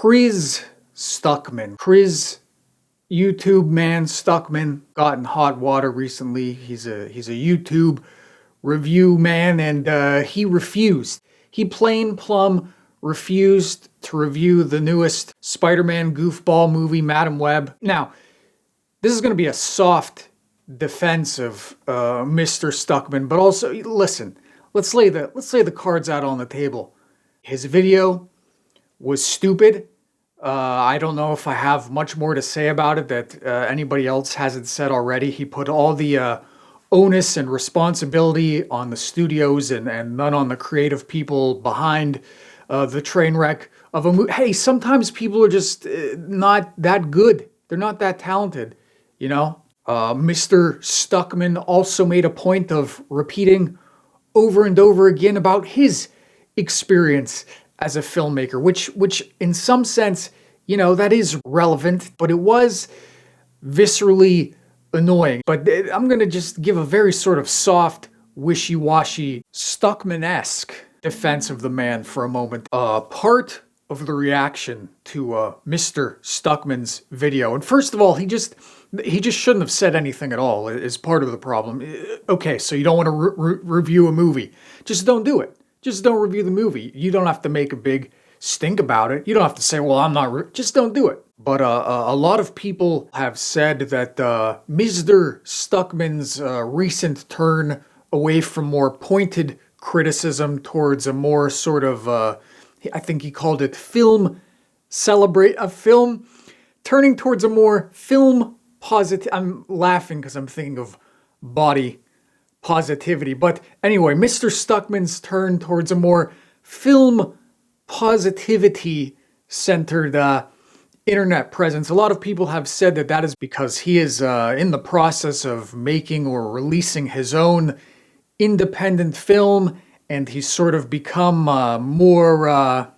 Chris Stuckman. Chris YouTube man Stuckman got in hot water recently. He's a YouTube review man, and he refused. He plain plumb refused to review the newest Spider-Man goofball movie, Madam Web. Now, this is going to be a soft defense of Mr. Stuckman, but also, listen, let's lay the cards out on the table. His video was stupid. I don't know if I have much more to say about it that anybody else hasn't said already. He put all the onus and responsibility on the studios and none on the creative people behind the train wreck of a movie. Hey, sometimes people are just not that good. They're not that talented, you know? Mr. Stuckman also made a point of repeating over and over again about his experience as a filmmaker, which in some sense, you know, that is relevant, but it was viscerally annoying. But I'm going to just give a very sort of soft, wishy-washy, Stuckman-esque defense of the man for a moment. Part of the reaction to Mr. Stuckman's video, and first of all, he just shouldn't have said anything at all, is part of the problem. Okay, so you don't want to review a movie. Just don't do it. Just don't review the movie. You don't have to make a big stink about it. You don't have to say, well, I'm not... Just don't do it. But a lot of people have said that Mr. Stuckman's recent turn away from more pointed criticism towards a more sort of, I think he called it turning towards a more film positive... I'm laughing because I'm thinking of body positivity. But anyway, Mr. Stuckman's turn towards a more film positivity centered internet presence. A lot of people have said that that is because he is in the process of making or releasing his own independent film, and he's sort of become more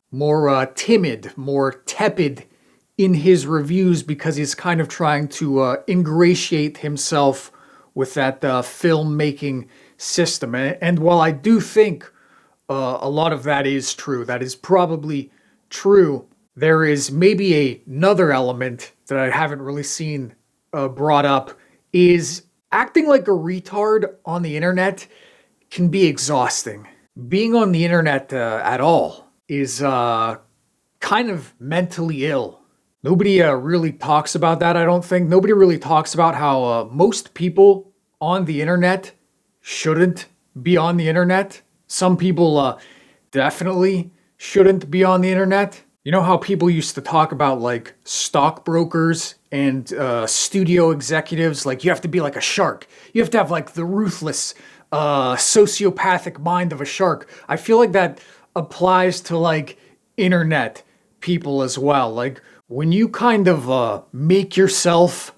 timid, more tepid in his reviews because he's kind of trying to ingratiate himself with that filmmaking system. And while I do think a lot of that is true, that is probably true, there is maybe another element that I haven't really seen brought up, is acting like a retard on the internet can be exhausting. Being on the internet at all is kind of mentally ill. Nobody really talks about that, I don't think. Nobody really talks about how most people on the internet shouldn't be on the internet. Some people definitely shouldn't be on the internet. You know how people used to talk about like stockbrokers and studio executives, like you have to be like a shark. You have to have like the ruthless, sociopathic mind of a shark. I feel like that applies to like internet people as well. Like when you kind of make yourself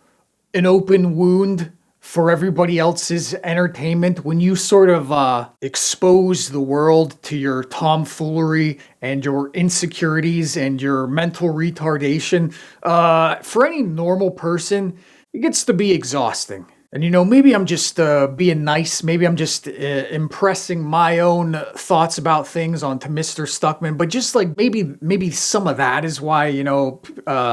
an open wound for everybody else's entertainment, when you sort of expose the world to your tomfoolery and your insecurities and your mental retardation, for any normal person, it gets to be exhausting. And you know, maybe I'm just being nice, maybe I'm just impressing my own thoughts about things onto Mr. Stuckman, but just like maybe some of that is why, you know,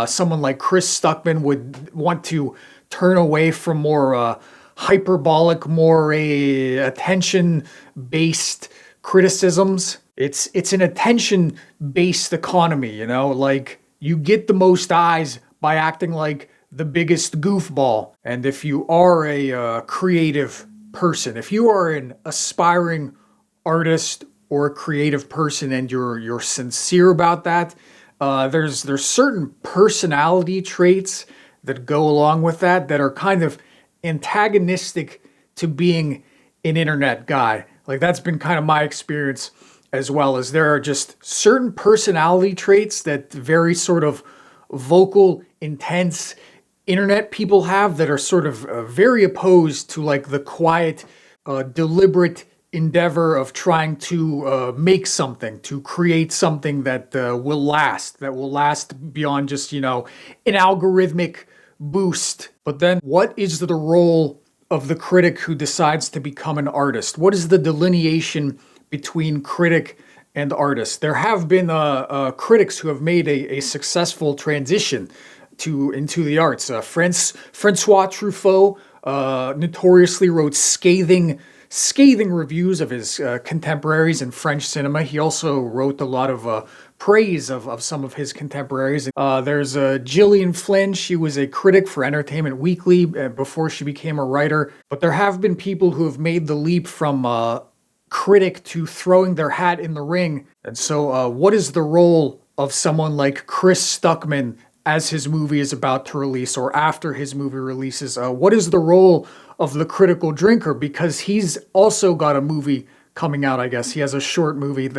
someone like Chris Stuckman would want to turn away from more hyperbolic, more attention-based criticisms. It's an attention-based economy, you know? Like, you get the most eyes by acting like the biggest goofball. And if you are a creative person, if you are an aspiring artist or a creative person and you're sincere about that, there's certain personality traits that go along with that are kind of antagonistic to being an internet guy. Like that's been kind of my experience as well, as there are just certain personality traits that very sort of vocal, intense internet people have that are sort of very opposed to like the quiet, deliberate endeavor of trying to make something, to create something that will last beyond just, you know, an algorithmic boost. But then what is the role of the critic who decides to become an artist? What is the delineation between critic and artist. There have been critics who have made a successful transition into the arts. Francois Truffaut notoriously wrote scathing reviews of his contemporaries in French cinema. He also wrote a lot of praise of some of his contemporaries. There's Gillian Flynn. She was a critic for Entertainment Weekly before she became a writer. But there have been people who have made the leap from critic to throwing their hat in the ring. And so what is the role of someone like Chris Stuckman as his movie is about to release, or after his movie releases? What is the role of the critical drinker? Because he's also got a movie coming out, I guess. He has a short movie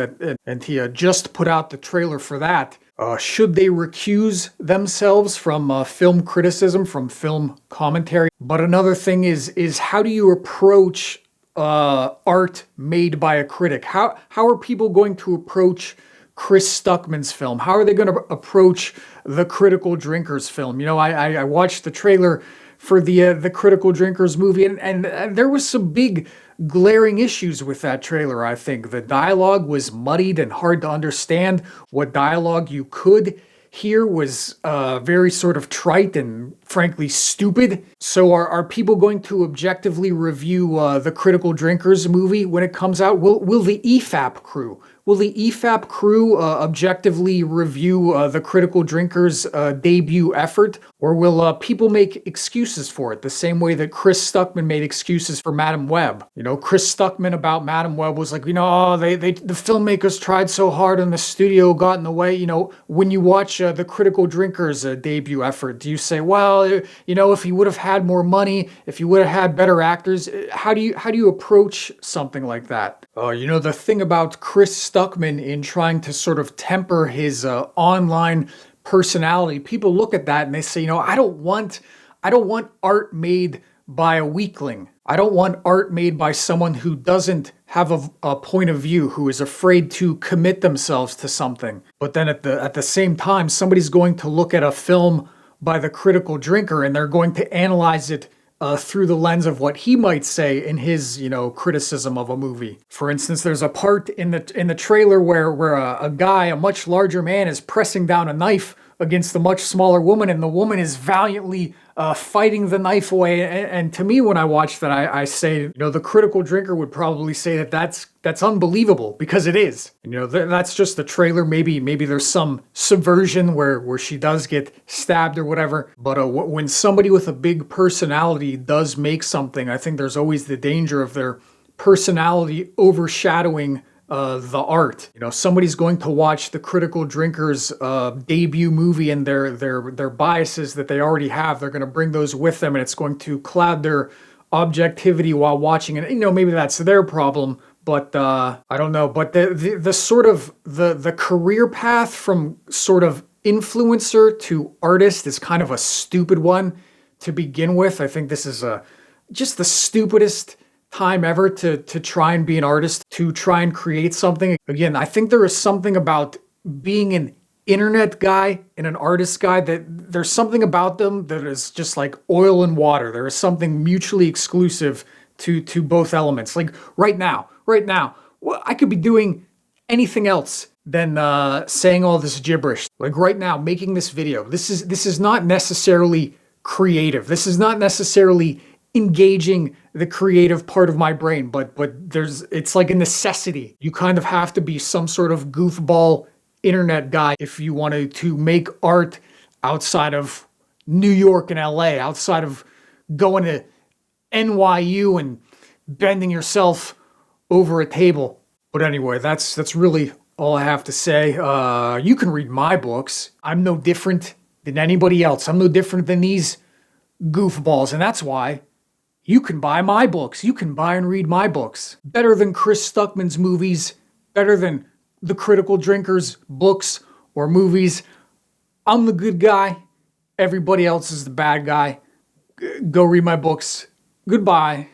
and he just put out the trailer for that. Should they recuse themselves from film criticism, from film commentary? But another thing is how do you approach art made by a critic? How are people going to approach Chris Stuckman's film? How are they going to approach the Critical Drinkers film? You know, I watched the trailer for the Critical Drinkers movie, and there was some big glaring issues with that trailer, I think. The dialogue was muddied and hard to understand. What dialogue you could hear was very sort of trite and frankly stupid. So are people going to objectively review the Critical Drinkers movie when it comes out? Will the EFAP crew objectively review the Critical Drinkers debut effort? Or will people make excuses for it the same way that Chris Stuckman made excuses for Madam Web? You know, Chris Stuckman about Madam Web was like, you know, oh, the filmmakers tried so hard and the studio got in the way. You know, when you watch the Critical Drinkers debut effort, do you say, well, you know, if he would have had more money, if he would have had better actors? How do you approach something like that? You know, the thing about Chris Stuckman in trying to sort of temper his online personality, people look at that and they say, you know, I don't want art made by a weakling. I don't want art made by someone who doesn't have a point of view, who is afraid to commit themselves to something. But then at the same time, somebody's going to look at a film by the Critical Drinker and they're going to analyze it through the lens of what he might say in his, you know, criticism of a movie. For instance, there's a part in the trailer where a guy, a much larger man, is pressing down a knife against the much smaller woman, and the woman is valiantly fighting the knife away. And to me, when I watch that, I say, you know, the Critical Drinker would probably say that's unbelievable, because it is. You know, that's just the trailer. Maybe there's some subversion where she does get stabbed or whatever. But when somebody with a big personality does make something, I think there's always the danger of their personality overshadowing the art. You know, somebody's going to watch the Critical Drinkers debut movie, and their biases that they already have, they're going to bring those with them, and it's going to cloud their objectivity while watching it. You know, maybe that's their problem, but I don't know. But the sort of the career path from sort of influencer to artist is kind of a stupid one to begin with. I think this is just the stupidest time ever to try and be an artist, to try and create something. Again, I think there is something about being an internet guy and an artist guy that there's something about them that is just like oil and water. There is something mutually exclusive to both elements. Like right now, well, I could be doing anything else than saying all this gibberish. Like right now, making this video. This is not necessarily creative. This is not necessarily engaging the creative part of my brain, but it's like a necessity. You kind of have to be some sort of goofball internet guy if you wanted to make art outside of New York and LA, outside of going to NYU and bending yourself over a table. But anyway, that's really all I have to say. You can read my books. I'm no different than anybody else. I'm no different than these goofballs, and that's why you can buy my books. You can buy and read my books. Better than Chris Stuckman's movies, better than the Critical Drinkers books or movies. I'm the good guy. Everybody else is the bad guy. Go read my books. Goodbye.